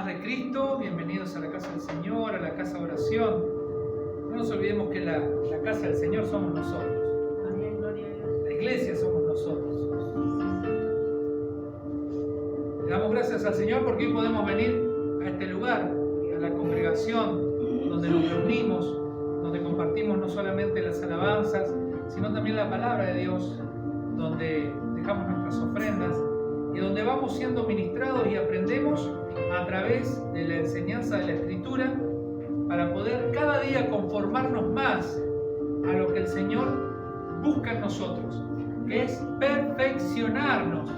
Paz de Cristo, bienvenidos a la casa del Señor, a la casa de oración. No nos olvidemos que la casa del Señor somos nosotros. Amén, gloria a Dios. La iglesia somos nosotros. Le damos gracias al Señor porque hoy podemos venir a este lugar, a la congregación, donde nos reunimos, donde compartimos no solamente las alabanzas, sino también la palabra de Dios, donde dejamos nuestras ofrendas y donde vamos siendo ministrados y aprendemos a través de la enseñanza de la Escritura para poder cada día conformarnos más a lo que el Señor busca en nosotros, que es perfeccionarnos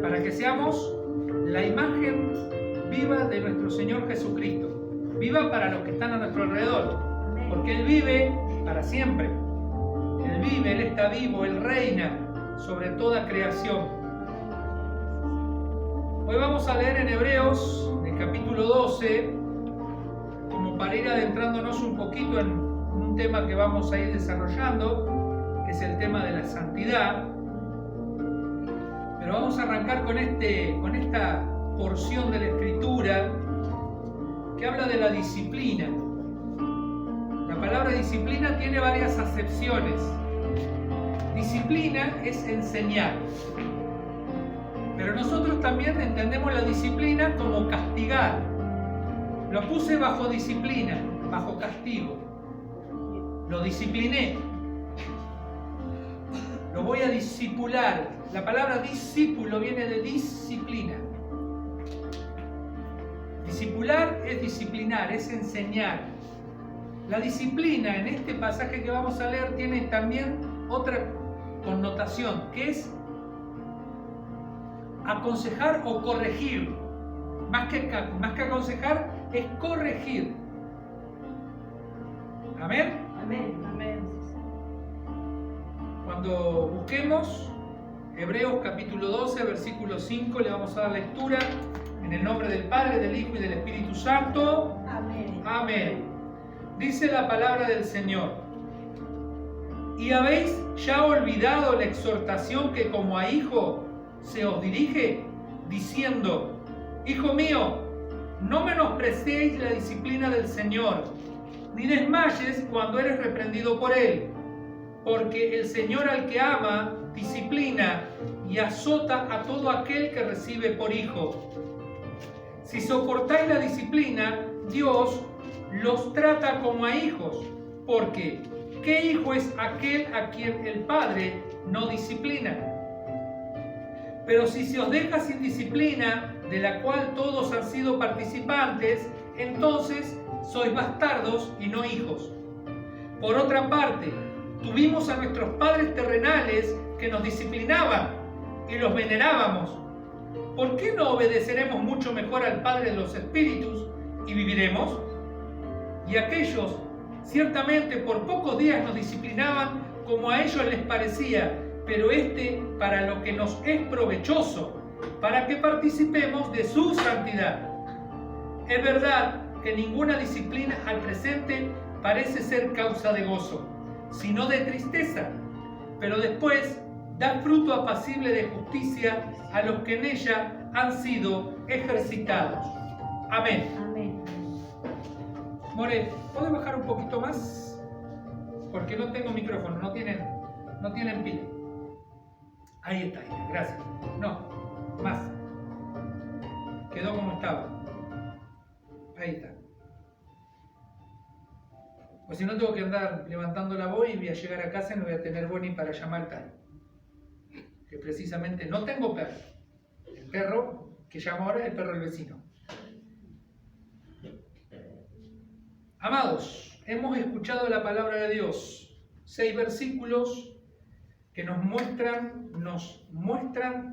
para que seamos la imagen viva de nuestro Señor Jesucristo, viva para los que están a nuestro alrededor, porque Él vive para siempre. Él vive, Él está vivo, Él reina sobre toda creación. Hoy vamos a leer en Hebreos, en el capítulo 12, como para ir adentrándonos un poquito en un tema que vamos a ir desarrollando, que es el tema de la santidad. Pero vamos a arrancar con esta porción de la Escritura que habla de la disciplina. La palabra disciplina tiene varias acepciones. Disciplina es enseñar. Pero nosotros también entendemos la disciplina como castigar. Lo puse bajo disciplina, bajo castigo. Lo discipliné. Lo voy a discipular. La palabra discípulo viene de disciplina. Discipular es disciplinar, es enseñar. La disciplina en este pasaje que vamos a leer tiene también otra connotación, que es aconsejar o corregir. Más que aconsejar, es corregir. ¿Amén? Amén. Amén. Cuando busquemos Hebreos capítulo 12, versículo 5, le vamos a dar lectura en el nombre del Padre, del Hijo y del Espíritu Santo. Amén. Amén. Dice la palabra del Señor: ¿y habéis ya olvidado la exhortación que como a hijo se os dirige, diciendo: Hijo mío, no menospreciéis la disciplina del Señor, ni desmayes cuando eres reprendido por Él? Porque el Señor al que ama, disciplina y azota a todo aquel que recibe por hijo. Si soportáis la disciplina, Dios los trata como a hijos, porque ¿qué hijo es aquel a quien el Padre no disciplina? Pero si se os deja sin disciplina, de la cual todos han sido participantes, entonces sois bastardos y no hijos. Por otra parte, tuvimos a nuestros padres terrenales que nos disciplinaban y los venerábamos. ¿Por qué no obedeceremos mucho mejor al Padre de los Espíritus y viviremos? Y aquellos ciertamente por pocos días nos disciplinaban como a ellos les parecía, pero para lo que nos es provechoso, para que participemos de su santidad. Es verdad que ninguna disciplina al presente parece ser causa de gozo, sino de tristeza, pero después da fruto apacible de justicia a los que en ella han sido ejercitados. Amén. Amén. More, ¿puedes bajar un poquito más? Porque no tengo micrófono, no tienen pila. Ahí está, gracias. No, más. Quedó como estaba. Ahí está. Pues si no, tengo que andar levantando la voz y voy a llegar a casa y no voy a tener voz ni para llamar tal. Que precisamente no tengo perro. El perro que llamo ahora es el perro del vecino. Amados, hemos escuchado la palabra de Dios. 6 versículos que nos muestran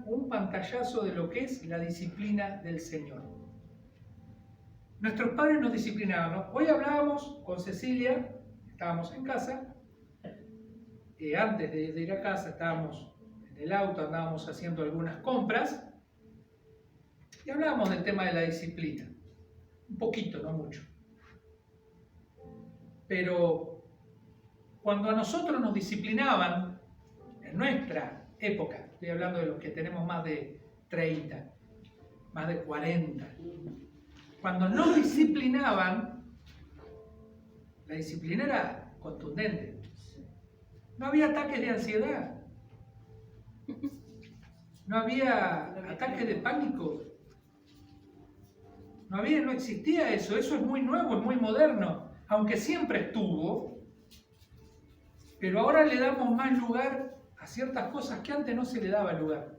un pantallazo de lo que es la disciplina del Señor. Nuestros padres nos disciplinaban, ¿no? Hoy hablábamos con Cecilia, estábamos en casa, antes de ir a casa estábamos en el auto, andábamos haciendo algunas compras y hablábamos del tema de la disciplina. Un poquito, no mucho. Pero cuando a nosotros nos disciplinaban, en nuestra época, estoy hablando de los que tenemos más de 30, más de 40. Cuando no disciplinaban, la disciplina era contundente. No había ataques de ansiedad. No había ataques de pánico. No existía eso. Eso es muy nuevo, es muy moderno. Aunque siempre estuvo, pero ahora le damos más lugar a ciertas cosas que antes no se le daba lugar.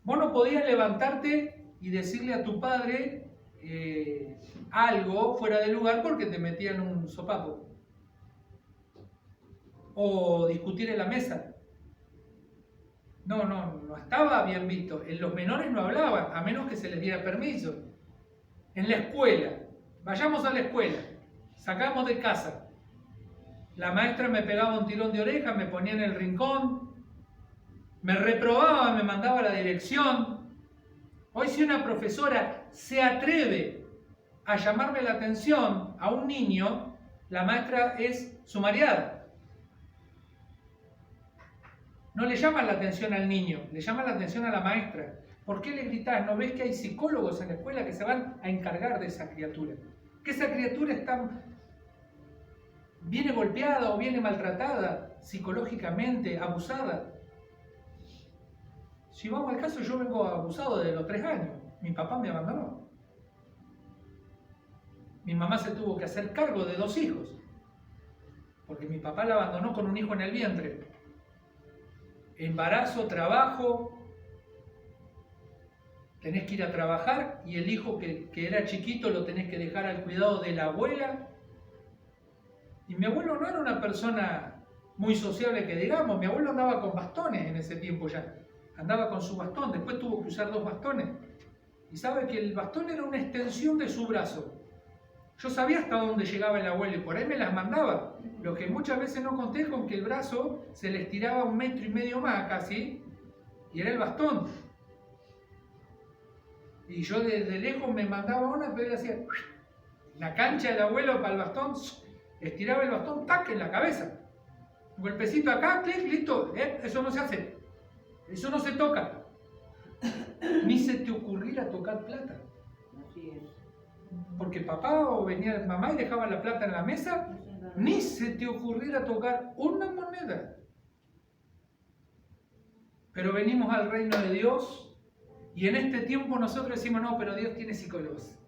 Vos no podías levantarte y decirle a tu padre algo fuera de lugar porque te metían un sopapo. O discutir en la mesa. No estaba bien visto. En los menores no hablaban, a menos que se les diera permiso. En la escuela, vayamos a la escuela, sacamos de casa. La maestra me pegaba un tirón de oreja, me ponía en el rincón, me reprobaba, me mandaba a la dirección. Hoy si una profesora se atreve a llamarme la atención a un niño, la maestra es sumariada. No le llaman la atención al niño, le llaman la atención a la maestra. ¿Por qué le gritás? ¿No ves que hay psicólogos en la escuela que se van a encargar de esa criatura? Que esa criatura viene golpeada o viene maltratada psicológicamente, abusada. Si vamos al caso, yo vengo abusado desde los 3 años. Mi papá me abandonó. Mi mamá se tuvo que hacer cargo de 2 hijos. Porque mi papá la abandonó con un hijo en el vientre. Embarazo, trabajo, tenés que ir a trabajar y el hijo que era chiquito lo tenés que dejar al cuidado de la abuela. Y mi abuelo no era una persona muy sociable que digamos, mi abuelo andaba con bastones en ese tiempo ya, andaba con su bastón, después tuvo que usar 2 bastones. Y sabe que el bastón era una extensión de su brazo. Yo sabía hasta dónde llegaba el abuelo y por ahí me las mandaba. Lo que muchas veces no conté con que el brazo se le estiraba 1,5 metros más casi, y era el bastón. Y yo desde lejos me mandaba una, pero él hacía la cancha del abuelo para el bastón, estiraba el bastón, tac, en la cabeza. Un golpecito acá, clic, listo. Eso no se hace. Eso no se toca. Ni se te ocurriera tocar plata. Así es. Porque papá o venía mamá y dejaba la plata en la mesa, ni se te ocurriera tocar una moneda. Pero venimos al reino de Dios y en este tiempo nosotros decimos, no, pero Dios tiene psicólogos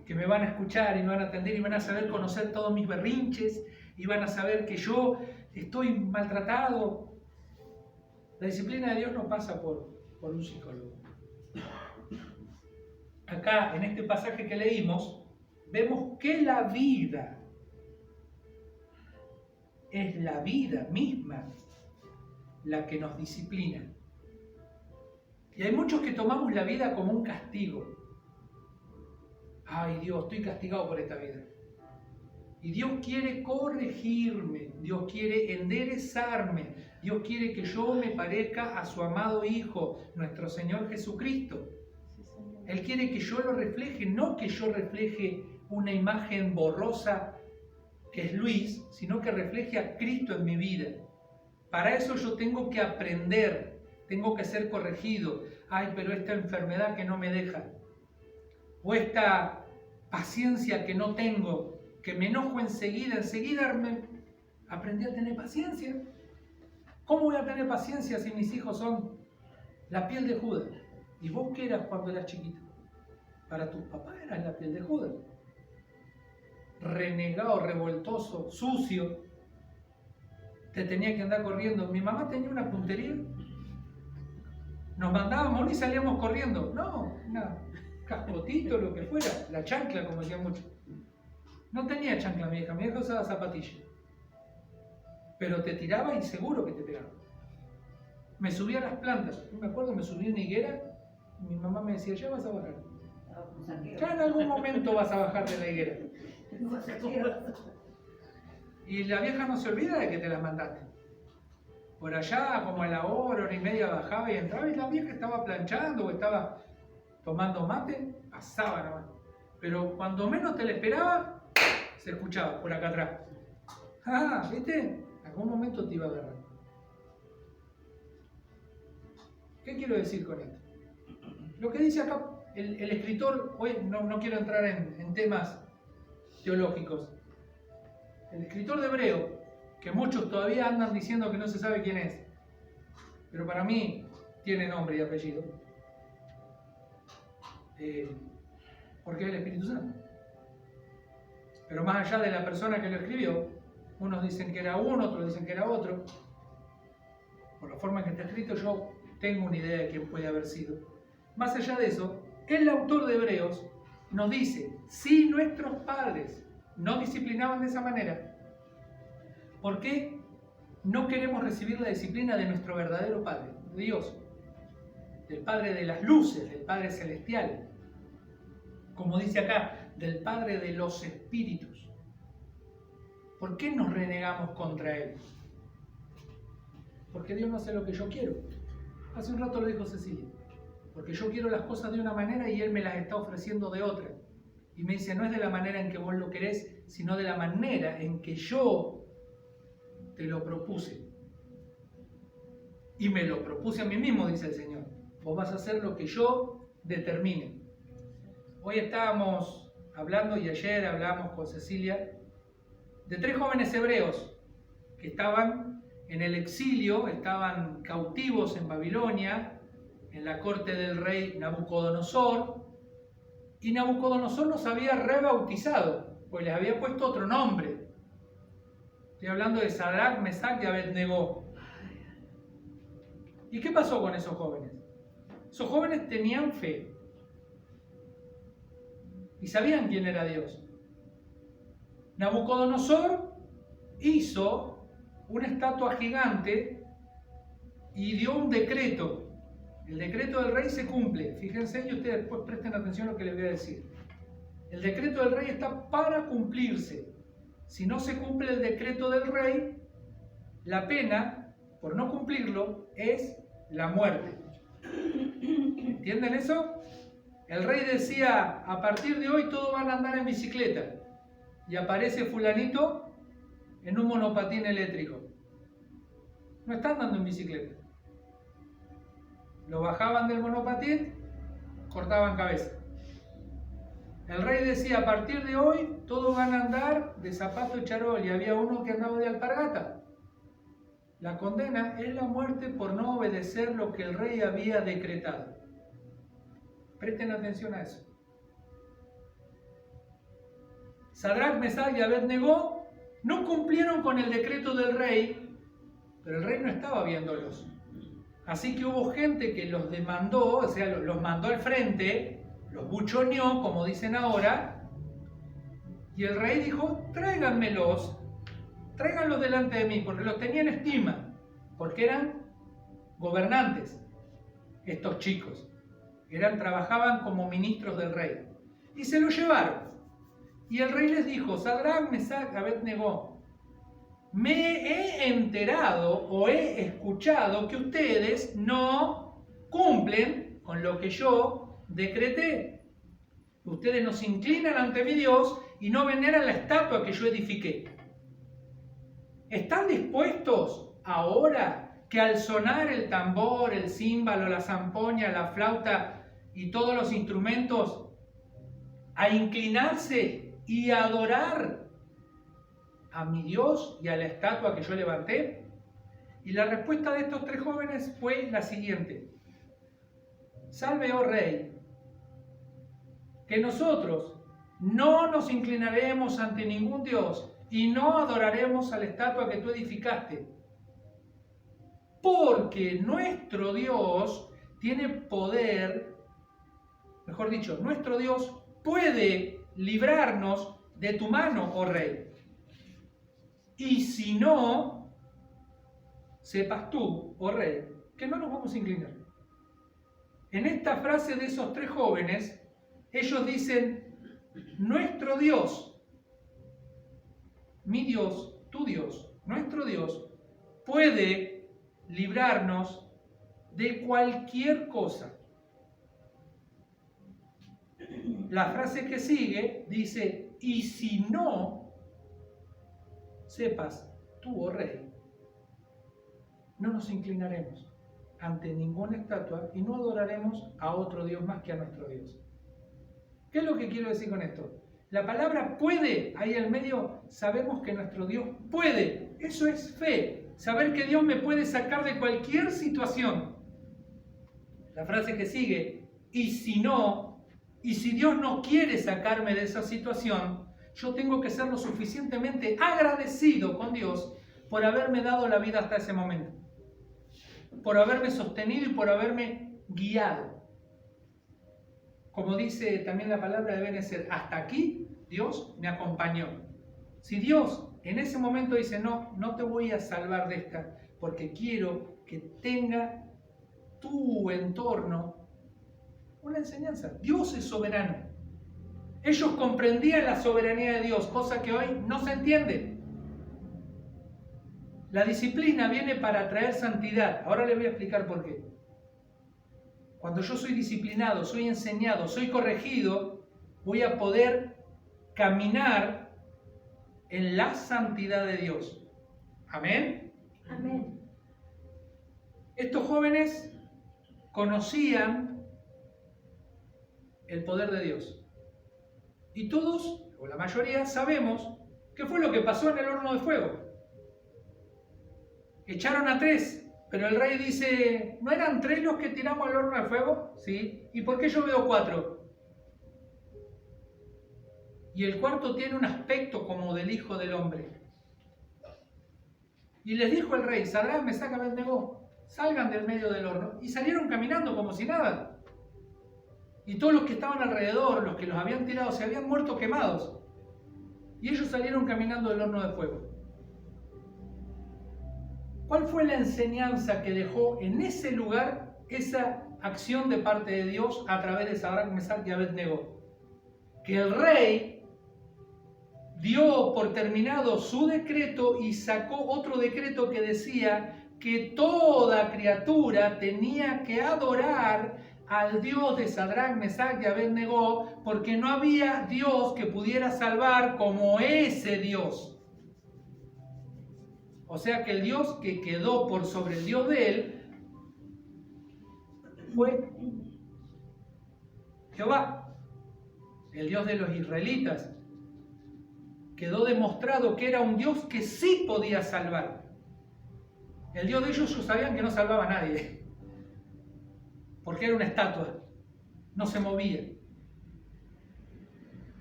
que me van a escuchar y me van a atender y van a saber conocer todos mis berrinches y van a saber que yo estoy maltratado. La disciplina de Dios no pasa por un psicólogo. Acá, en este pasaje que leímos, vemos que la vida es la vida misma la que nos disciplina. Y hay muchos que tomamos la vida como un castigo. Ay Dios, estoy castigado por esta vida. Y Dios quiere corregirme, Dios quiere enderezarme, Dios quiere que yo me parezca a su amado Hijo, nuestro Señor Jesucristo. Él quiere que yo lo refleje, no que yo refleje una imagen borrosa que es Luis, sino que refleje a Cristo en mi vida. Para eso yo tengo que aprender, tengo que ser corregido. Ay, pero esta enfermedad que no me deja, o esta paciencia que no tengo, que me enojo enseguida aprendí a tener paciencia. ¿Cómo voy a tener paciencia si mis hijos son la piel de Judas? ¿Y vos qué eras cuando eras chiquito? Para tus papás eras la piel de Judas. Renegado, revoltoso, sucio. Te tenía que andar corriendo. Mi mamá tenía una puntería. Nos mandábamos y salíamos corriendo. No, una cascotito, lo que fuera. La chancla, como decían muchos. No tenía chancla mi hija usaba zapatilla. Pero te tiraba y seguro que te pegaba. Me subía a las plantas. Yo me acuerdo, me subí a una higuera. Mi mamá me decía, ya vas a bajar. Ya en algún momento vas a bajar de la higuera. Y la vieja no se olvida de que te las mandaste. Por allá, como a la hora y media bajaba y entraba y la vieja estaba planchando o estaba tomando mate, pasaba nomás. Pero cuando menos te la esperaba, se escuchaba por acá atrás. Ah, ¿viste? En algún momento te iba a agarrar. ¿Qué quiero decir con esto? Lo que dice acá el escritor, hoy no quiero entrar en temas teológicos, el escritor de Hebreo, que muchos todavía andan diciendo que no se sabe quién es, pero para mí tiene nombre y apellido, porque es el Espíritu Santo. Pero más allá de la persona que lo escribió, unos dicen que era uno, otros dicen que era otro. Por la forma en que está escrito, yo tengo una idea de quién puede haber sido. Más allá de eso, el autor de Hebreos nos dice, si nuestros padres no disciplinaban de esa manera, ¿por qué no queremos recibir la disciplina de nuestro verdadero Padre, de Dios? Del Padre de las luces, del Padre celestial. Como dice acá, del Padre de los espíritus. ¿Por qué nos renegamos contra Él? Porque Dios no hace lo que yo quiero. Hace un rato lo dijo Cecilia. Porque yo quiero las cosas de una manera y Él me las está ofreciendo de otra. Y me dice, no es de la manera en que vos lo querés, sino de la manera en que yo te lo propuse. Y me lo propuse a mí mismo, dice el Señor. Vos vas a hacer lo que yo determine. Hoy estábamos hablando y ayer hablamos con Cecilia de 3 jóvenes hebreos que estaban en el exilio, estaban cautivos en Babilonia, en la corte del rey Nabucodonosor, y Nabucodonosor los había rebautizado, pues les había puesto otro nombre. Estoy hablando de Sadrach, Mesach y Abednego. ¿Y qué pasó con esos jóvenes? Esos jóvenes tenían fe y sabían quién era Dios. Nabucodonosor hizo una estatua gigante y dio un decreto. El decreto del rey se cumple. Fíjense y ustedes después presten atención a lo que les voy a decir. El decreto del rey está para cumplirse. Si no se cumple el decreto del rey, la pena por no cumplirlo es la muerte. ¿Entienden eso? El rey decía, a partir de hoy todos van a andar en bicicleta. Y aparece fulanito en un monopatín eléctrico. No está andando en bicicleta. Lo bajaban del monopatín, cortaban cabeza. El rey decía, a partir de hoy todos van a andar de zapato y charol. Y había uno que andaba de alpargata. La condena es la muerte por no obedecer lo que el rey había decretado. Presten atención a eso. Sadrach, Mesach y Abednego no cumplieron con el decreto del rey, pero el rey no estaba viéndolos. Así que hubo gente que los demandó, o sea, los mandó al frente, los buchoneó, como dicen ahora, y el rey dijo, tráiganlos delante de mí, porque los tenía en estima, porque eran gobernantes, estos chicos, trabajaban como ministros del rey, y se los llevaron. Y el rey les dijo, Sadrach, Mesach, Abednego, me he enterado o he escuchado que ustedes no cumplen con lo que yo decreté. Ustedes no se inclinan ante mi Dios y no veneran la estatua que yo edifiqué. ¿Están dispuestos ahora que al sonar el tambor, el címbalo, la zampoña, la flauta y todos los instrumentos, a inclinarse y a adorar a mi Dios y a la estatua que yo levanté? Y la respuesta de estos 3 jóvenes fue la siguiente: salve, oh rey, que nosotros no nos inclinaremos ante ningún Dios y no adoraremos a la estatua que tú edificaste, porque nuestro Dios tiene poder, mejor dicho, nuestro Dios puede librarnos de tu mano, oh rey. Y si no, sepas tú, oh rey, que no nos vamos a inclinar. En esta frase de esos 3 jóvenes, ellos dicen, nuestro Dios, mi Dios, tu Dios, nuestro Dios, puede librarnos de cualquier cosa. La frase que sigue dice, y si no, sepas tú, oh rey, no nos inclinaremos ante ninguna estatua y no adoraremos a otro Dios más que a nuestro Dios. ¿Qué es lo que quiero decir con esto? La palabra puede, ahí en medio, sabemos que nuestro Dios puede. Eso es fe. Saber que Dios me puede sacar de cualquier situación. La frase que sigue, y si no, y si Dios no quiere sacarme de esa situación, yo tengo que ser lo suficientemente agradecido con Dios por haberme dado la vida hasta ese momento. Por haberme sostenido y por haberme guiado. Como dice también la palabra, debe ser, hasta aquí Dios me acompañó. Si Dios en ese momento dice, no te voy a salvar de esta, porque quiero que tenga tu entorno una enseñanza. Dios es soberano. Ellos comprendían la soberanía de Dios, cosa que hoy no se entiende. La disciplina viene para traer santidad. Ahora les voy a explicar por qué. Cuando yo soy disciplinado, soy enseñado, soy corregido, voy a poder caminar en la santidad de Dios. ¿Amén? Amén. Estos jóvenes conocían el poder de Dios. Y todos, o la mayoría, sabemos qué fue lo que pasó en el horno de fuego. Echaron a 3, pero el rey dice, ¿no eran 3 los que tiramos al horno de fuego? Sí. ¿Y por qué yo veo 4? Y el cuarto tiene un aspecto como del Hijo del Hombre. Y les dijo el rey, Sadrac, Mesac y Abednego, salgan del medio del horno. Y salieron caminando como si nada. Y todos los que estaban alrededor, los que los habían tirado, se habían muerto quemados. Y ellos salieron caminando del horno de fuego. ¿Cuál fue la enseñanza que dejó en ese lugar esa acción de parte de Dios a través de Sadrac, Mesac y Abednego? Que el rey dio por terminado su decreto y sacó otro decreto que decía que toda criatura tenía que adorar al Dios de Sadrac, Mesac y Abednego, porque no había Dios que pudiera salvar como ese Dios. O sea que el Dios que quedó por sobre el Dios de él fue Jehová, el Dios de los israelitas. Quedó demostrado que era un Dios que sí podía salvar. El Dios de ellos sabían que no salvaba a nadie, porque era una estatua, no se movía.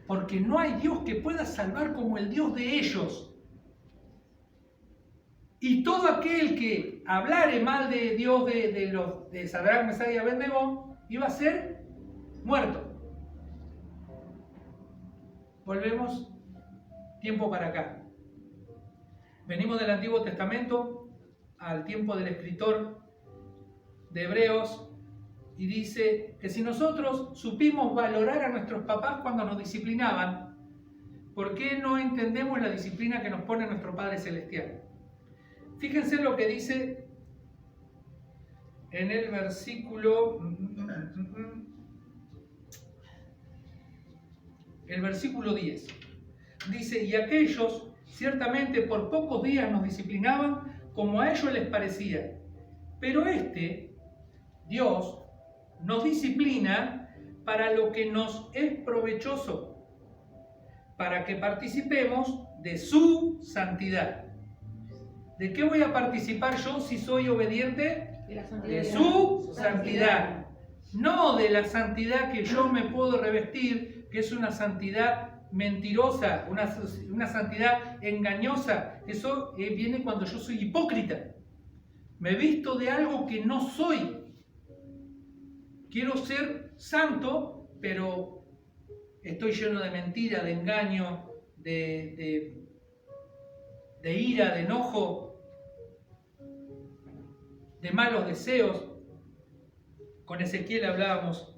Porque no hay Dios que pueda salvar como el Dios de ellos. Y todo aquel que hablare mal de Dios de Sadrac, Mesac y Abednego iba a ser muerto. Volvemos tiempo para acá. Venimos del Antiguo Testamento al tiempo del escritor de Hebreos y dice que si nosotros supimos valorar a nuestros papás cuando nos disciplinaban, ¿por qué no entendemos la disciplina que nos pone nuestro Padre Celestial? Fíjense lo que dice en el versículo 10. Dice, y aquellos ciertamente por pocos días nos disciplinaban como a ellos les parecía. Pero Dios, nos disciplina para lo que nos es provechoso, para que participemos de su santidad. ¿De qué voy a participar yo si soy obediente? De su santidad. No de la santidad que yo me puedo revestir, que es una santidad mentirosa, una santidad engañosa. Eso viene cuando yo soy hipócrita. Me visto de algo que no soy. Quiero ser santo, pero estoy lleno de mentira, de engaño, de ira, de enojo, de malos deseos. Con Ezequiel hablábamos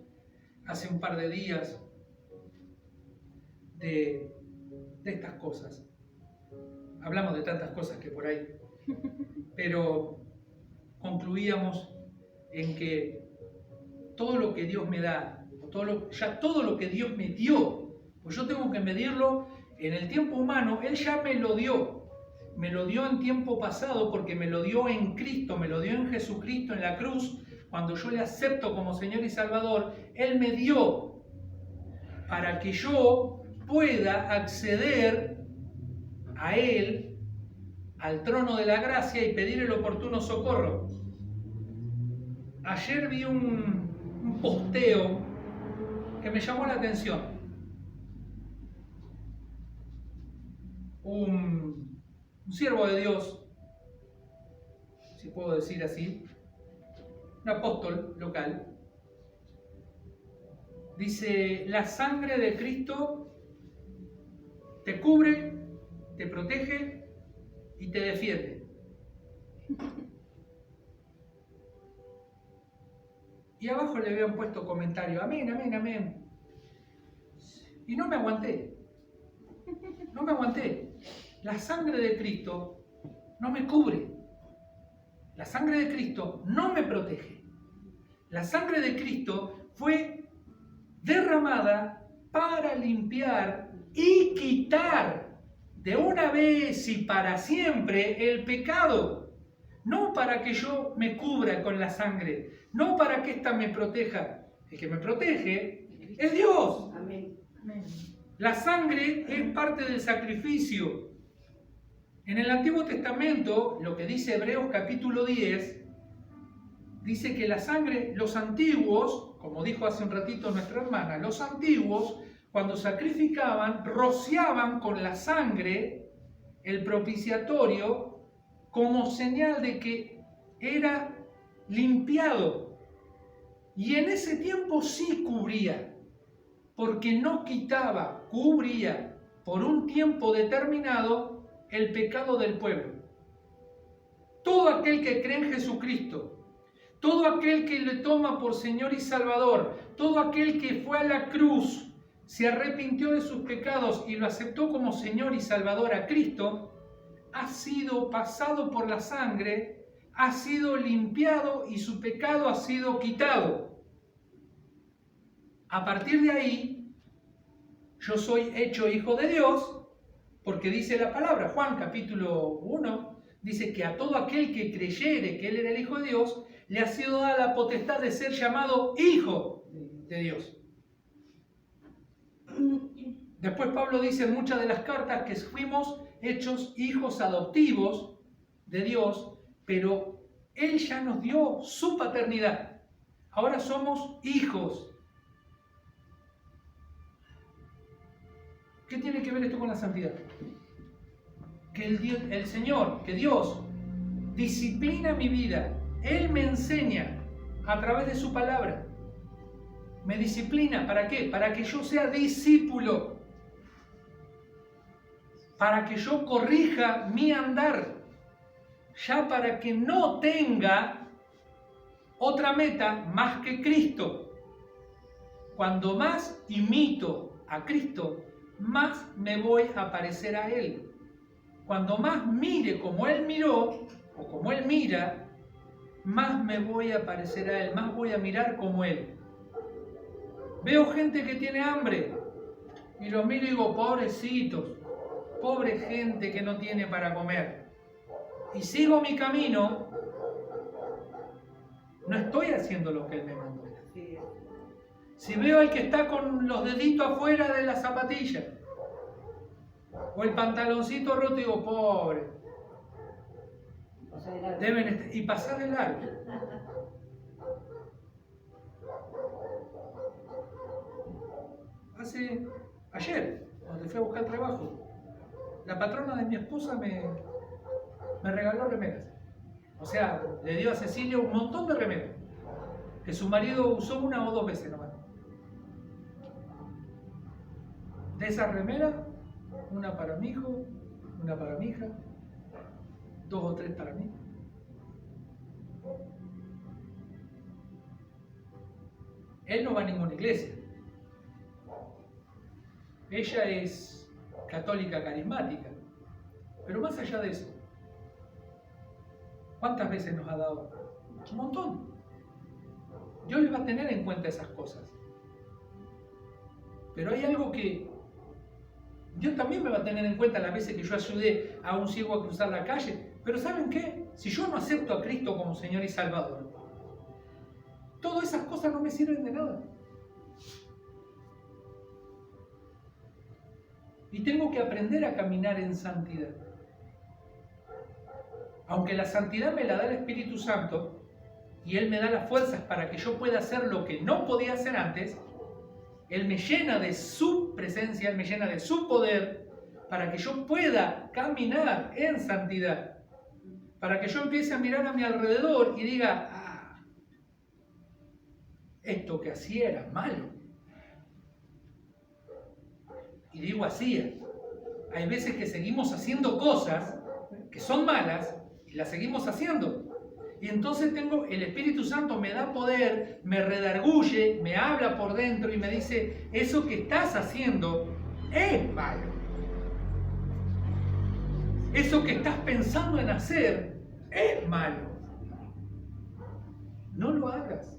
hace un par de días de estas cosas. Hablamos de tantas cosas que por ahí, pero concluíamos en que todo lo que Dios me da, todo lo que Dios me dio, pues yo tengo que medirlo en el tiempo humano. Él ya me lo dio en tiempo pasado, porque me lo dio en Cristo, me lo dio en Jesucristo en la cruz. Cuando yo le acepto como Señor y Salvador, Él me dio para que yo pueda acceder a Él, al trono de la gracia y pedir el oportuno socorro. Ayer vi un posteo que me llamó la atención. Un siervo de Dios, si puedo decir así, un apóstol local, dice: la sangre de Cristo te cubre, te protege y te defiende. Y abajo le habían puesto comentario: amén, amén, amén. Y no me aguanté. No me aguanté. La sangre de Cristo no me cubre. La sangre de Cristo no me protege. La sangre de Cristo fue derramada para limpiar y quitar de una vez y para siempre el pecado. No para que yo me cubra con la sangre, no para que ésta me proteja. El que me protege es Dios. Amén. Amén. La sangre es parte del sacrificio. En el Antiguo Testamento, lo que dice Hebreos capítulo 10, dice que la sangre, los antiguos, como dijo hace un ratito nuestra hermana, los antiguos, cuando sacrificaban, rociaban con la sangre el propiciatorio como señal de que era limpiado. Y en ese tiempo sí cubría, porque no quitaba, cubría por un tiempo determinado el pecado del pueblo. Todo aquel que cree en Jesucristo, todo aquel que le toma por Señor y Salvador, todo aquel que fue a la cruz, se arrepintió de sus pecados y lo aceptó como Señor y Salvador a Cristo, ha sido pasado por la sangre, ha sido limpiado y su pecado ha sido quitado. A partir de ahí, yo soy hecho hijo de Dios, porque dice la palabra, Juan capítulo 1, dice que a todo aquel que creyere que Él era el Hijo de Dios, le ha sido dada la potestad de ser llamado hijo de Dios. Después Pablo dice en muchas de las cartas que fuimos hechos hijos adoptivos de Dios, pero Él ya nos dio su paternidad. Ahora somos hijos. ¿Qué tiene que ver esto con la santidad? Que el Señor, que Dios, disciplina mi vida. Él me enseña a través de su palabra. Me disciplina, ¿para qué? Para que yo sea discípulo. Para que yo corrija mi andar. Ya para que no tenga otra meta más que Cristo. Cuando más imito a Cristo, más me voy a parecer a Él. Cuando más mire como Él miró, o como Él mira, más me voy a parecer a Él, más voy a mirar como Él. Veo gente que tiene hambre, y los miro y digo, pobrecitos, pobre gente que no tiene para comer. Y sigo mi camino, no estoy haciendo lo que Él me mandó. Si veo al que está con los deditos afuera de la zapatilla, o el pantaloncito roto, digo, pobre. Deben estar, y pasar de largo. Ayer, cuando fui a buscar trabajo, la patrona de mi esposa me regaló remeras. O sea, le dio a Cecilia un montón de remeras, que su marido usó una o dos veces nomás. De esas remeras, una para mi hijo, una para mi hija, 2 o 3 para mí. Él no va a ninguna iglesia. Ella es católica carismática. Pero más allá de eso, ¿cuántas veces nos ha dado? Un montón. Dios les va a tener en cuenta esas cosas. Pero hay algo que Dios también me va a tener en cuenta las veces que yo ayudé a un ciego a cruzar la calle. Pero ¿saben qué? Si yo no acepto a Cristo como Señor y Salvador, todas esas cosas no me sirven de nada. Y tengo que aprender a caminar en santidad. Aunque la santidad me la da el Espíritu Santo, y Él me da las fuerzas para que yo pueda hacer lo que no podía hacer antes, Él me llena de su presencia, Él me llena de su poder, para que yo pueda caminar en santidad. Para que yo empiece a mirar a mi alrededor y diga, esto que hacía era malo. Y digo hacía. Hay veces que seguimos haciendo cosas que son malas y las seguimos haciendo. Y entonces el Espíritu Santo me da poder, me redarguye, me habla por dentro y me dice, eso que estás haciendo es malo. Eso que estás pensando en hacer es malo. No lo hagas.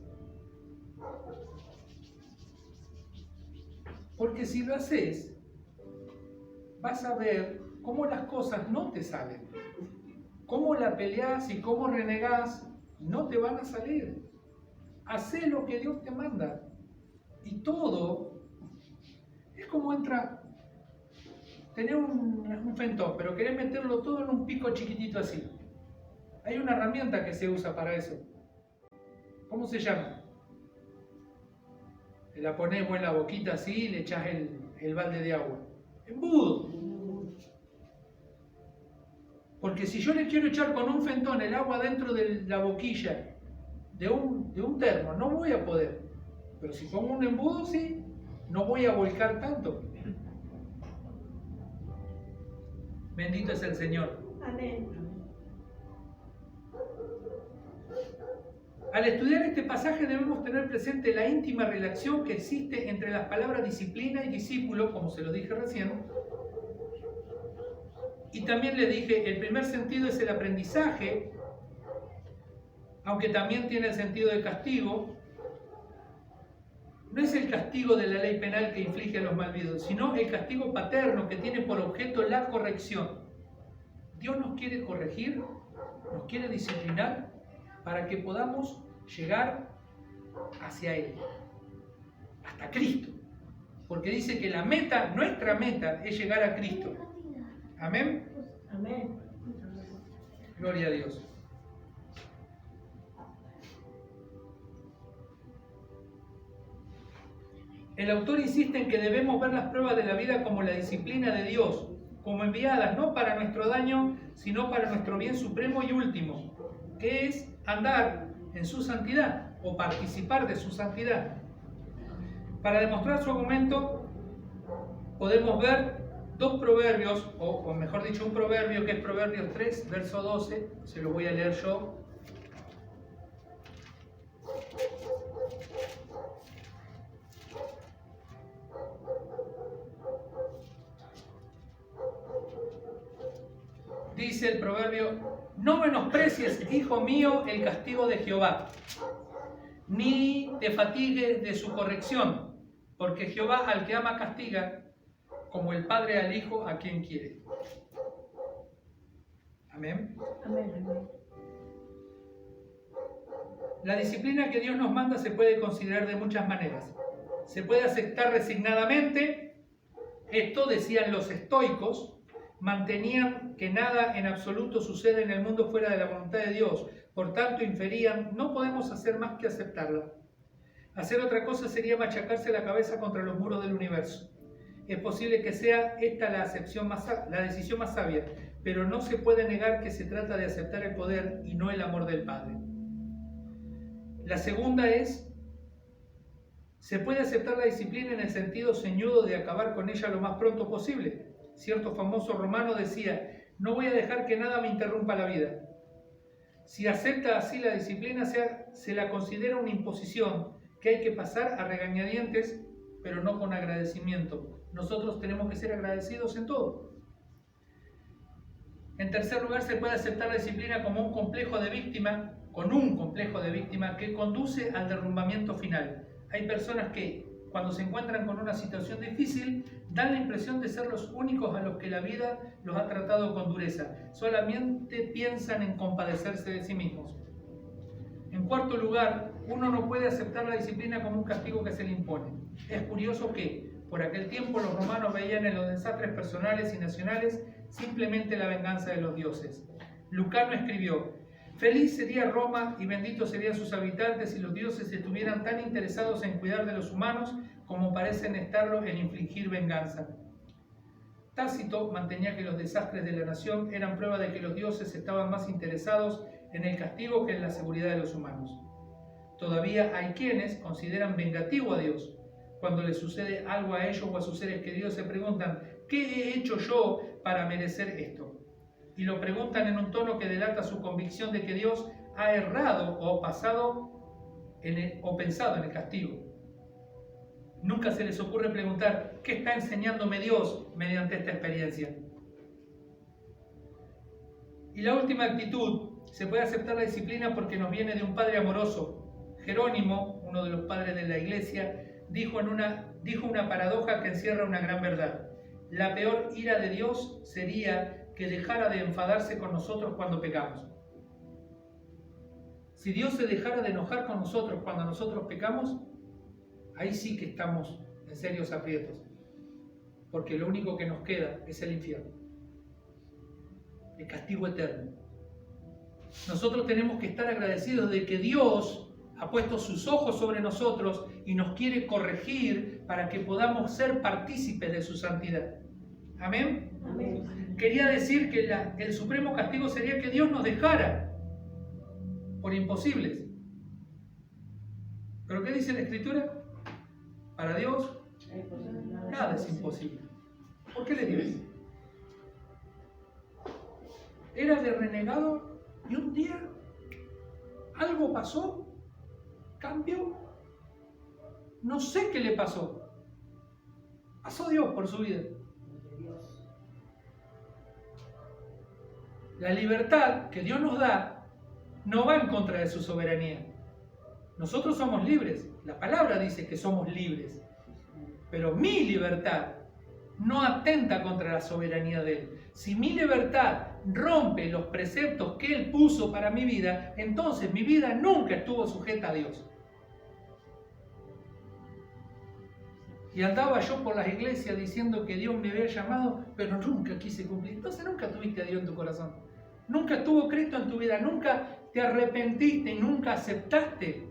Porque si lo haces, vas a ver cómo las cosas no te salen. Cómo la peleás y cómo renegás, no te van a salir. Hacé lo que Dios te manda. Y todo es como tener un fentón, pero querés meterlo todo en un pico chiquitito así. Hay una herramienta que se usa para eso. ¿Cómo se llama? La ponés vos en la boquita así y le echás el balde de agua. Embudo. Porque si yo le quiero echar con un fentón el agua dentro de la boquilla de un termo, no voy a poder. Pero si pongo un embudo, sí, no voy a volcar tanto. Bendito es el Señor. Amén. Al estudiar este pasaje debemos tener presente la íntima relación que existe entre las palabras disciplina y discípulo, como se lo dije recién. Y también le dije, el primer sentido es el aprendizaje, aunque también tiene el sentido de castigo. No es el castigo de la ley penal que inflige a los malvividos, sino el castigo paterno que tiene por objeto la corrección. Dios nos quiere corregir, nos quiere disciplinar para que podamos llegar hacia Él, hasta Cristo. Porque dice que la meta, nuestra meta, es llegar a Cristo. Amén. Amén. Gloria a Dios. El autor insiste en que debemos ver las pruebas de la vida como la disciplina de Dios, como enviadas no para nuestro daño, sino para nuestro bien supremo y último, que es andar en su santidad o participar de su santidad. Para demostrar su argumento, podemos ver dos proverbios, o mejor dicho, un proverbio que es Proverbios 3, verso 12, se lo voy a leer yo. Dice el proverbio, no menosprecies, hijo mío, el castigo de Jehová, ni te fatigues de su corrección, porque Jehová al que ama castiga, como el padre al hijo a quien quiere. Amén. Amén. La disciplina que Dios nos manda se puede considerar de muchas maneras. Se puede aceptar resignadamente. Esto decían los estoicos. Mantenían que nada en absoluto sucede en el mundo fuera de la voluntad de Dios. Por tanto, inferían, no podemos hacer más que aceptarla. Hacer otra cosa sería machacarse la cabeza contra los muros del universo. Es posible que sea esta la decisión más sabia, pero no se puede negar que se trata de aceptar el poder y no el amor del Padre. La segunda es, se puede aceptar la disciplina en el sentido ceñudo de acabar con ella lo más pronto posible. Cierto famoso romano decía, no voy a dejar que nada me interrumpa la vida. Si acepta así la disciplina, se la considera una imposición que hay que pasar a regañadientes, pero no con agradecimiento. Nosotros tenemos que ser agradecidos en todo. En tercer lugar, se puede aceptar la disciplina como un complejo de víctima, que conduce al derrumbamiento final. Hay personas que, cuando se encuentran con una situación difícil, dan la impresión de ser los únicos a los que la vida los ha tratado con dureza. Solamente piensan en compadecerse de sí mismos. En cuarto lugar, uno no puede aceptar la disciplina como un castigo que se le impone. Es curioso que, Por aquel tiempo los romanos veían en los desastres personales y nacionales simplemente la venganza de los dioses. Lucano escribió: feliz sería Roma y benditos serían sus habitantes si los dioses estuvieran tan interesados en cuidar de los humanos como parecen estarlo en infligir venganza. Tácito mantenía que los desastres de la nación eran prueba de que los dioses estaban más interesados en el castigo que en la seguridad de los humanos. Todavía hay quienes consideran vengativo a Dios. Cuando les sucede algo a ellos o a sus seres queridos se preguntan: ¿qué he hecho yo para merecer esto? Y lo preguntan en un tono que delata su convicción de que Dios ha errado o pensado en el castigo. Nunca se les ocurre preguntar: ¿qué está enseñándome Dios mediante esta experiencia? Y la última actitud: se puede aceptar la disciplina porque nos viene de un padre amoroso. Jerónimo, uno de los padres de la iglesia, dijo una paradoja que encierra una gran verdad. La peor ira de Dios sería que dejara de enfadarse con nosotros cuando pecamos. Si Dios se dejara de enojar con nosotros cuando nosotros pecamos, ahí sí que estamos en serios aprietos, porque lo único que nos queda es el infierno, el castigo eterno. Nosotros tenemos que estar agradecidos de que Dios ha puesto sus ojos sobre nosotros y nos quiere corregir para que podamos ser partícipes de su santidad. ¿Amén? Amén. Quería decir que el supremo castigo sería que Dios nos dejara por imposibles. ¿Pero qué dice la Escritura? Para Dios nada es imposible. ¿Por qué le dio eso? Era de renegado y un día algo pasó, cambió. No sé qué le pasó. Pasó Dios por su vida. La libertad que Dios nos da no va en contra de su soberanía. Nosotros somos libres. La palabra dice que somos libres. Pero mi libertad no atenta contra la soberanía de Él. Si mi libertad rompe los preceptos que Él puso para mi vida, entonces mi vida nunca estuvo sujeta a Dios. Y andaba yo por las iglesias diciendo que Dios me había llamado, pero nunca quise cumplir. Entonces nunca tuviste a Dios en tu corazón. Nunca estuvo Cristo en tu vida. Nunca te arrepentiste y nunca aceptaste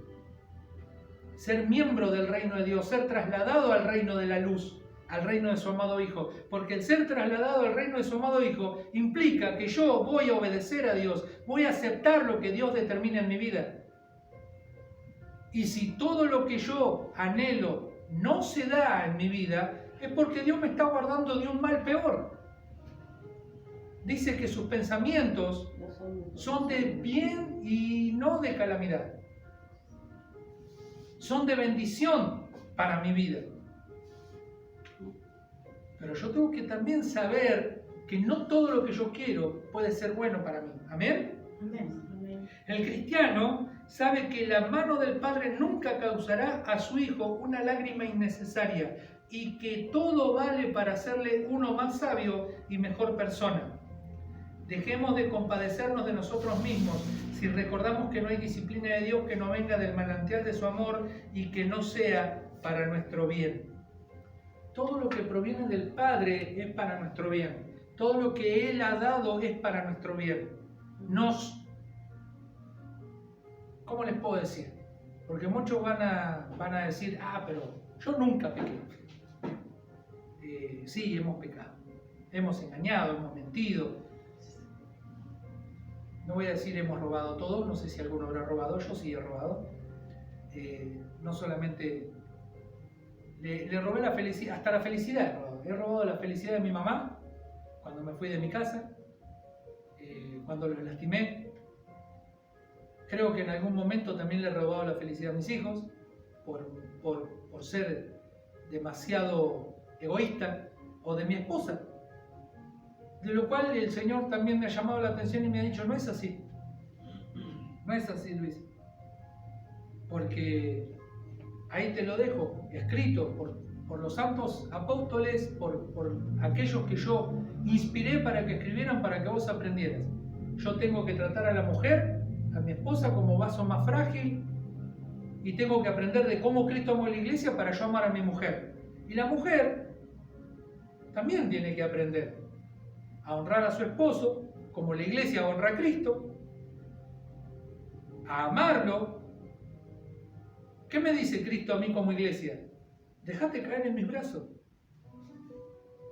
ser miembro del reino de Dios, ser trasladado al reino de la luz, al reino de su amado Hijo. Porque el ser trasladado al reino de su amado Hijo implica que yo voy a obedecer a Dios, voy a aceptar lo que Dios determina en mi vida. Y si todo lo que yo anhelo no se da en mi vida, es porque Dios me está guardando de un mal peor. Dice que sus pensamientos son de bien y no de calamidad. Son de bendición para mi vida. Pero yo tengo que también saber que no todo lo que yo quiero puede ser bueno para mí. ¿Amén? Amén. El cristiano sabe que la mano del Padre nunca causará a su Hijo una lágrima innecesaria y que todo vale para hacerle uno más sabio y mejor persona. Dejemos de compadecernos de nosotros mismos si recordamos que no hay disciplina de Dios que no venga del manantial de su amor y que no sea para nuestro bien. Todo lo que proviene del Padre es para nuestro bien. Todo lo que Él ha dado es para nuestro bien. ¿Cómo les puedo decir? Porque muchos van a decir: pero yo nunca pequé. Sí, hemos pecado. Hemos engañado, hemos mentido. No voy a decir hemos robado todos, no sé si alguno habrá robado, yo sí he robado. No solamente le robé la felicidad, hasta la felicidad. He robado la felicidad de mi mamá cuando me fui de mi casa, cuando los lastimé. Creo que en algún momento también le he robado la felicidad a mis hijos por ser demasiado egoísta, o de mi esposa. De lo cual el Señor también me ha llamado la atención y me ha dicho: no es así. No es así, Luis. Porque ahí te lo dejo, escrito por los santos apóstoles, por aquellos que yo inspiré para que escribieran, para que vos aprendieras. Yo tengo que tratar a la mujer, a mi esposa, como vaso más frágil, y tengo que aprender de cómo Cristo amó a la iglesia para yo amar a mi mujer. Y la mujer también tiene que aprender a honrar a su esposo, como la iglesia honra a Cristo, a amarlo. ¿Qué me dice Cristo a mí como iglesia? Déjate caer en mis brazos.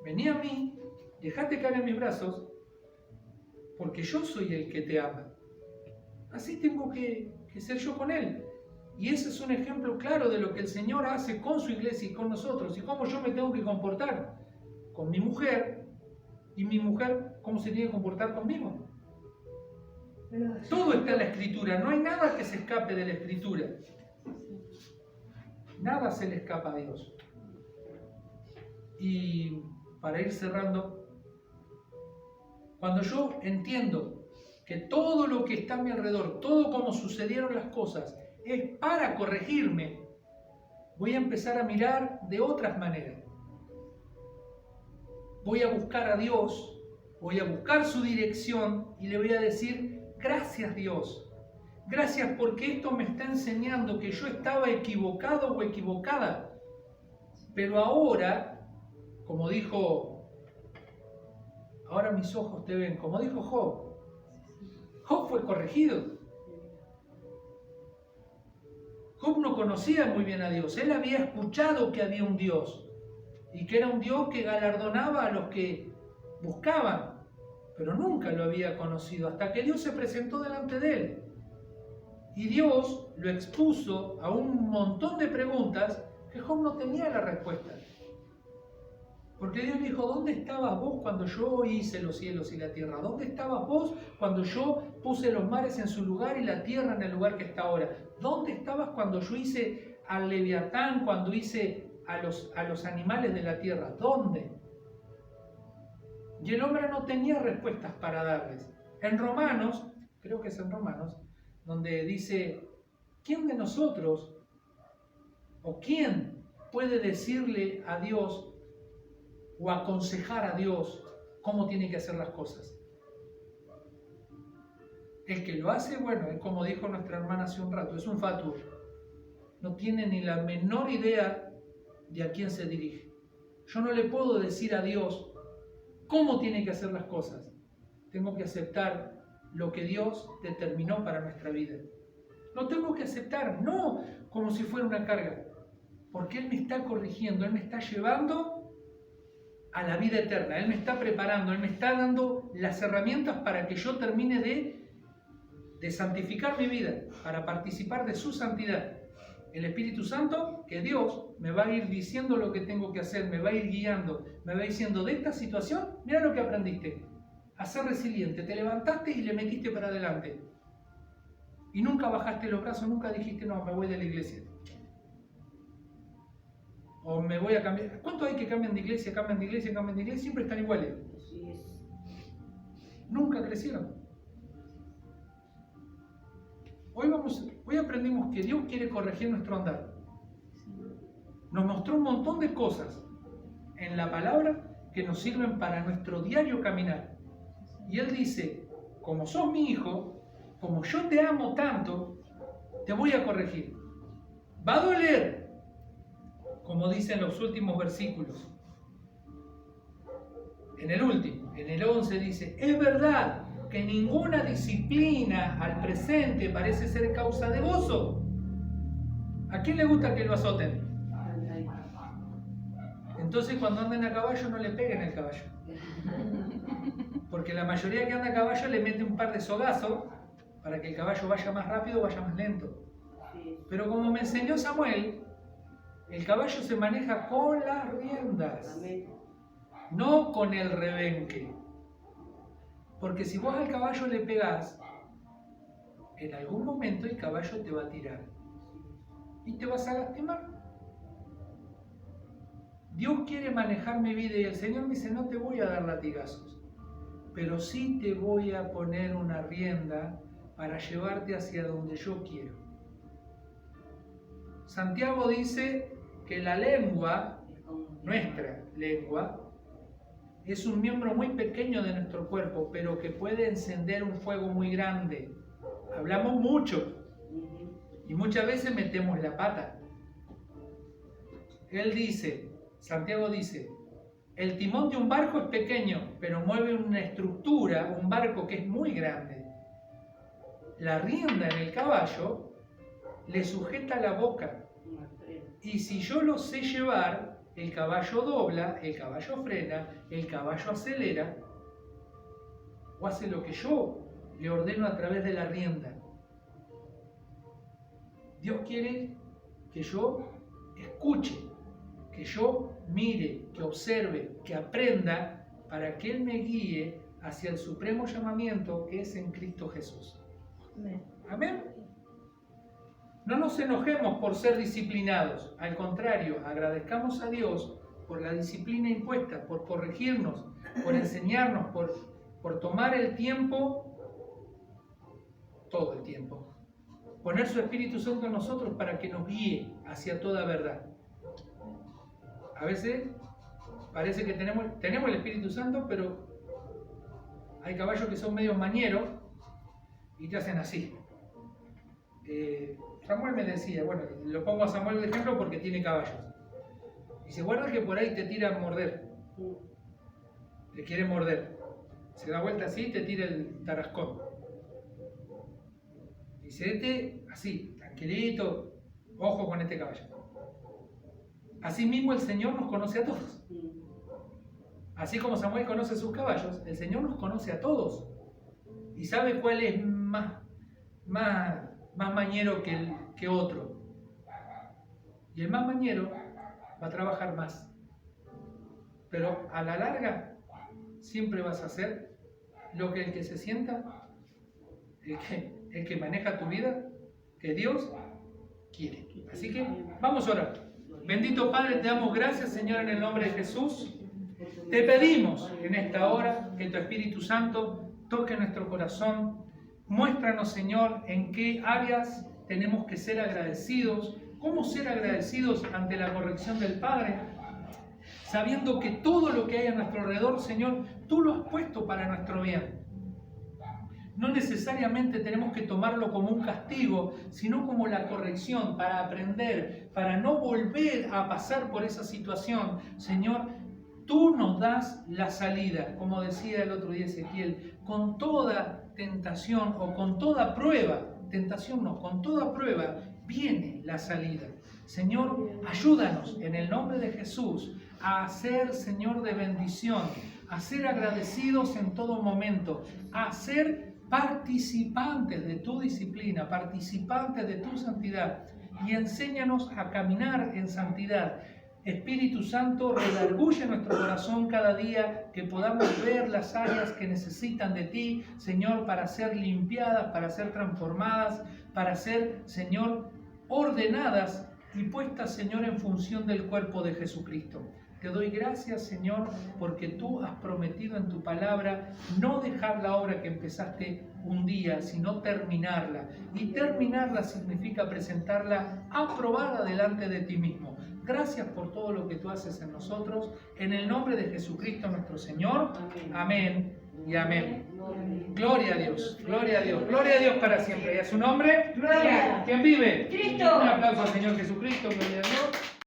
Vení a mí, déjate caer en mis brazos, porque yo soy el que te ama. Así tengo que ser yo con Él. Y ese es un ejemplo claro de lo que el Señor hace con su iglesia y con nosotros, y cómo yo me tengo que comportar con mi mujer, y mi mujer cómo se tiene que comportar conmigo. Todo está en la Escritura, no hay nada que se escape de la Escritura. Nada se le escapa a Dios. Y para ir cerrando, cuando yo entiendo que todo lo que está a mi alrededor, todo como sucedieron las cosas, es para corregirme, voy a empezar a mirar de otras maneras. Voy a buscar a Dios, voy a buscar su dirección y le voy a decir, gracias Dios, gracias porque esto me está enseñando que yo estaba equivocado o equivocada, pero ahora, como dijo, ahora mis ojos te ven, como dijo Job, Job fue corregido. Job no conocía muy bien a Dios, él había escuchado que había un Dios y que era un Dios que galardonaba a los que buscaban, pero nunca lo había conocido hasta que Dios se presentó delante de él. Y Dios lo expuso a un montón de preguntas que Job no tenía la respuesta. Porque Dios le dijo, ¿dónde estabas vos cuando yo hice los cielos y la tierra? ¿Dónde estabas vos cuando yo puse los mares en su lugar y la tierra en el lugar que está ahora? ¿Dónde estabas cuando yo hice al Leviatán, cuando hice a los animales de la tierra? ¿Dónde? Y el hombre no tenía respuestas para darles. En Romanos, creo que es en Romanos, donde dice, ¿quién de nosotros o quién puede decirle a Dios o aconsejar a Dios cómo tiene que hacer las cosas? El que lo hace, bueno, es como dijo nuestra hermana hace un rato, es un fatuo. No tiene ni la menor idea de a quién se dirige. Yo no le puedo decir a Dios cómo tiene que hacer las cosas. Tengo que aceptar lo que Dios determinó para nuestra vida. Lo tengo que aceptar, no como si fuera una carga, porque Él me está corrigiendo, Él me está llevando a la vida eterna, Él me está preparando, Él me está dando las herramientas para que yo termine de santificar mi vida, para participar de su santidad. El Espíritu Santo, que Dios me va a ir diciendo lo que tengo que hacer, me va a ir guiando, me va a ir diciendo, de esta situación, mira lo que aprendiste, a ser resiliente, te levantaste y le metiste para adelante. Y nunca bajaste los brazos, nunca dijiste, no, me voy de la iglesia. O me voy a cambiar. ¿Cuánto hay que cambian de iglesia, cambian de iglesia, cambian de iglesia? Siempre están iguales. Nunca crecieron. Hoy aprendimos que Dios quiere corregir nuestro andar. Nos mostró un montón de cosas en la palabra que nos sirven para nuestro diario caminar. Y Él dice, como sos mi hijo, como yo te amo tanto, te voy a corregir. Va a doler, como dicen los últimos versículos. En el último, en el 11 dice, es verdad que ninguna disciplina al presente parece ser causa de gozo. ¿A quién le gusta que lo azoten? Entonces cuando anden a caballo no le peguen el caballo. Porque la mayoría que anda a caballo le mete un par de sogazos para que el caballo vaya más rápido o vaya más lento. Pero como me enseñó Samuel, el caballo se maneja con las riendas, no con el rebenque. Porque si vos al caballo le pegás, en algún momento el caballo te va a tirar y te vas a lastimar. Dios quiere manejar mi vida y el Señor me dice, no te voy a dar latigazos, pero sí te voy a poner una rienda para llevarte hacia donde yo quiero. Santiago dice que la lengua, nuestra lengua, es un miembro muy pequeño de nuestro cuerpo, pero que puede encender un fuego muy grande. Hablamos mucho y muchas veces metemos la pata. Él dice, Santiago dice, el timón de un barco es pequeño, pero mueve una estructura, un barco que es muy grande. La rienda en el caballo le sujeta la boca. Y si yo lo sé llevar, el caballo dobla, el caballo frena, el caballo acelera, o hace lo que yo le ordeno a través de la rienda. Dios quiere que yo escuche, que yo mire, que observe, que aprenda, para que Él me guíe hacia el supremo llamamiento que es en Cristo Jesús. Amén. Amén. No nos enojemos por ser disciplinados, al contrario, agradezcamos a Dios por la disciplina impuesta, por corregirnos, por enseñarnos, por tomar el tiempo, todo el tiempo, poner su Espíritu Santo en nosotros para que nos guíe hacia toda verdad. A veces parece que tenemos el Espíritu Santo, pero hay caballos que son medio mañeros y te hacen así. Samuel me decía, bueno, lo pongo a Samuel de ejemplo porque tiene caballos. Dice, guarda que por ahí te tira a morder. Te quiere morder. Se da vuelta así y te tira el tarascón. Dice, así, tranquilito, ojo con este caballo. Así mismo el Señor nos conoce a todos. Así como Samuel conoce a sus caballos, el Señor nos conoce a todos. Y sabe cuál es más mañero que otro. Y el más mañero va a trabajar más. Pero a la larga siempre vas a hacer lo que el que se sienta, el que maneja tu vida, que Dios quiere. Así que vamos a orar. Bendito Padre, te damos gracias, Señor, en el nombre de Jesús. Te pedimos en esta hora que tu Espíritu Santo toque nuestro corazón. Muéstranos, Señor, en qué áreas tenemos que ser agradecidos, cómo ser agradecidos ante la corrección del Padre, sabiendo que todo lo que hay a nuestro alrededor, Señor, tú lo has puesto para nuestro bien. No necesariamente tenemos que tomarlo como un castigo, sino como la corrección, para aprender, para no volver a pasar por esa situación. Señor, tú nos das la salida, como decía el otro día Ezequiel, con toda tentación o con toda prueba, tentación no, con toda prueba viene la salida. Señor, ayúdanos en el nombre de Jesús a ser, Señor, de bendición, a ser agradecidos en todo momento, a ser participantes de tu disciplina, participantes de tu santidad, y enséñanos a caminar en santidad. Espíritu Santo, redarguye nuestro corazón cada día, que podamos ver las áreas que necesitan de ti, Señor, para ser limpiadas, para ser transformadas, para ser, Señor, ordenadas y puestas, Señor, en función del cuerpo de Jesucristo. Te doy gracias, Señor, porque tú has prometido en tu palabra no dejar la obra que empezaste un día, sino terminarla. Y terminarla significa presentarla aprobada delante de ti mismo. Gracias por todo lo que tú haces en nosotros. En el nombre de Jesucristo nuestro Señor. Amén y amén. Gloria a Dios, gloria a Dios, gloria a Dios para siempre. Y a su nombre, Gloria. ¿Quién vive? Cristo. Un aplauso al Señor Jesucristo, gloria a Dios.